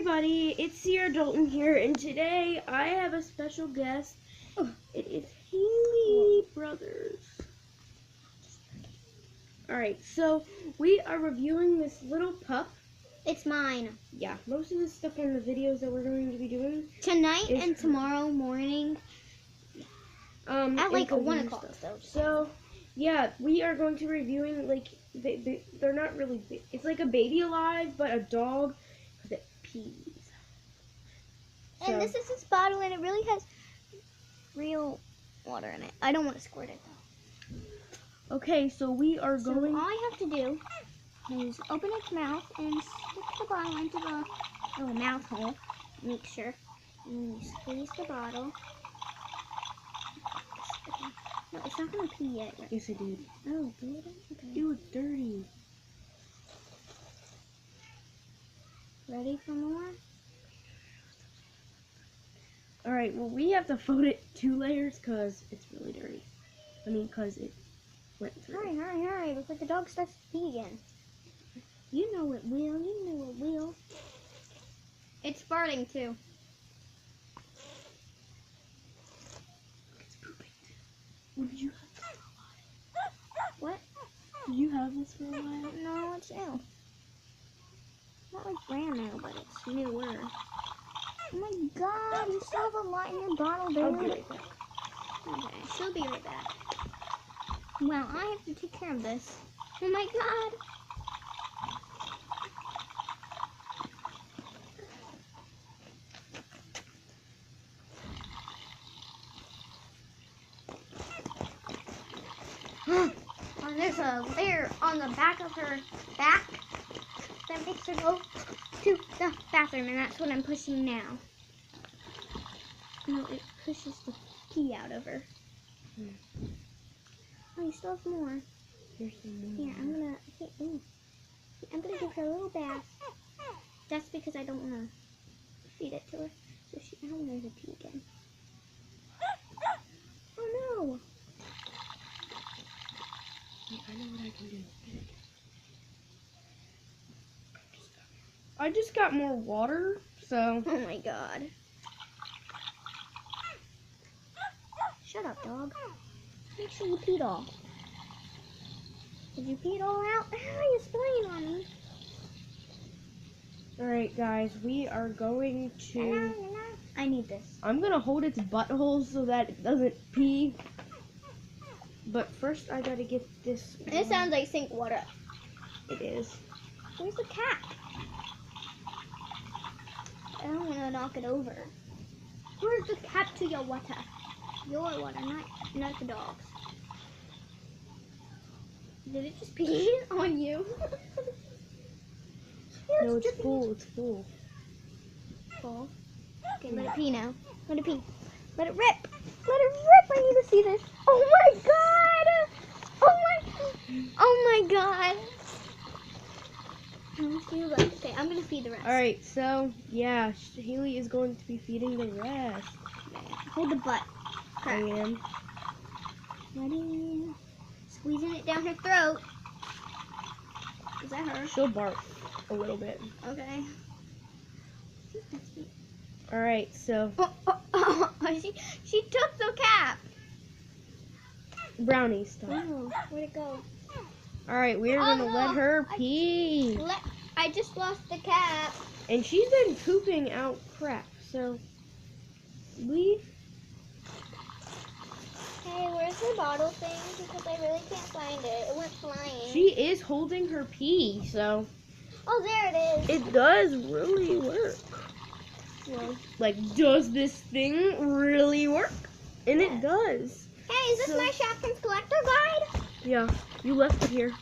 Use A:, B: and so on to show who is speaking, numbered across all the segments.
A: everybody, it's Sierra Dalton here, and today I have a special guest. It is Haley Brothers. Alright, so we are reviewing this little pup.
B: It's mine.
A: Yeah, most of the stuff on the videos that we're going to be doing
B: Tonight and tomorrow morning. At like 1 o'clock though.
A: So, yeah, we are going to be reviewing, like, they're not really big. It's like a baby alive, but a dog that pees.
B: And this is his bottle, and it really has real water in it. I don't want to squirt it though.
A: Okay, so we are going.
B: All I have to do is open its mouth and stick the bottle into the mouth hole. Make sure. And you squeeze the bottle. No, it's not gonna pee yet.
A: Yes, it did.
B: Oh, did it? Okay.
A: Dude, it's dirty.
B: Ready for more?
A: Alright, well, we have to fold it 2 layers because it's really dirty. I mean, because it went through.
B: Hurry, before the dog starts to pee again. You know it will. It's farting too.
A: It's pooping too. Well, did you have this for a while?
B: What?
A: Did you have this for a while?
B: No, it's new. Not like brand new, but it's newer. Oh my god, you still have a lot in your bottle, baby.
A: I'll be right back.
B: Okay, she'll be right back. Well, I have to take care of this. Oh my god. Oh, there's a layer on the back of her back that makes her go to the bathroom, and that's what I'm pushing now. No, it pushes the pee out of her. Oh, you still have more.
A: Here's some more.
B: Here, I'm gonna give her a little bath. That's because I don't want to feed it to her. So I don't want her to pee again. Oh no!
A: I know what I can do. I just got more water, so.
B: Oh my god. Shut up, dog. Make sure you peed all. Did you pee it all out? How are you spraying on me?
A: Alright, guys, we are going to.
B: I need this.
A: I'm gonna hold its butthole so that it doesn't pee. But first, I gotta get this.
B: It sounds like sink water.
A: It is.
B: Where's the cap? I don't want to knock it over. Where's the cap to your water? Your water, not the dog's. Did it just pee on you?
A: No, it's full. It's full.
B: Full. Okay, let it pee now. Let it pee. Let it rip. Let it rip. I need to see this. Oh my god! Oh my god! Okay, I'm gonna feed the rest.
A: Alright, so yeah, Haley is going to be feeding the rest.
B: Hold the butt.
A: I am.
B: Ready? Squeezing it down her throat. Is that her?
A: She'll bark a little bit.
B: Okay.
A: Alright, so.
B: She took the cap.
A: Brownie stuff.
B: Oh, where'd it go?
A: Alright, we're gonna let her pee.
B: I just lost the cap.
A: And she's been pooping out crap, so we.
B: Hey, where's the bottle thing? Because I really can't find it. It went flying.
A: She is holding her pee, so.
B: Oh, there it is.
A: It does really work.
B: Well,
A: like, does this thing really work? And it does.
B: Hey, is this my Shopkins collector guide?
A: Yeah, you left it here.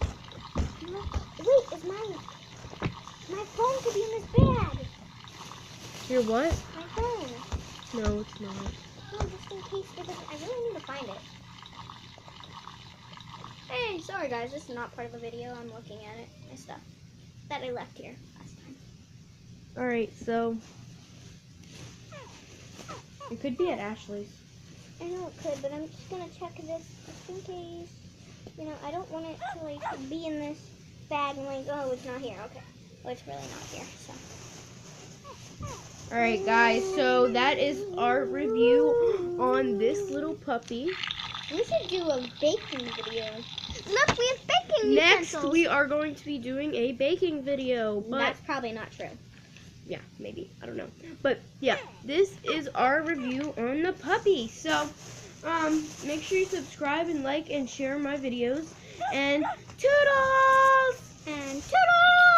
B: Wait, is my phone could be in this bag.
A: Your what?
B: My phone.
A: No, it's not.
B: No, just in case it doesn't. I really need to find it. Hey, sorry guys, this is not part of the video. I'm looking at it. My stuff that I left here last time.
A: Alright, so. It could be at Ashley's.
B: I know it could, but I'm just gonna check this just in case. You know, I don't want it to like be in this bag and like, oh, it's not here. Okay, well, it's really not here. So
A: Alright guys, so that is our review on this little puppy.
B: We should do a baking video. Look, we have baking
A: Next,
B: utensils.
A: we are going to be doing a baking video. But
B: That's probably not true.
A: yeah, maybe. I don't know. But yeah, this is our review on the puppy. So, make sure you subscribe and like and share my videos. And toodles!
B: And toodles!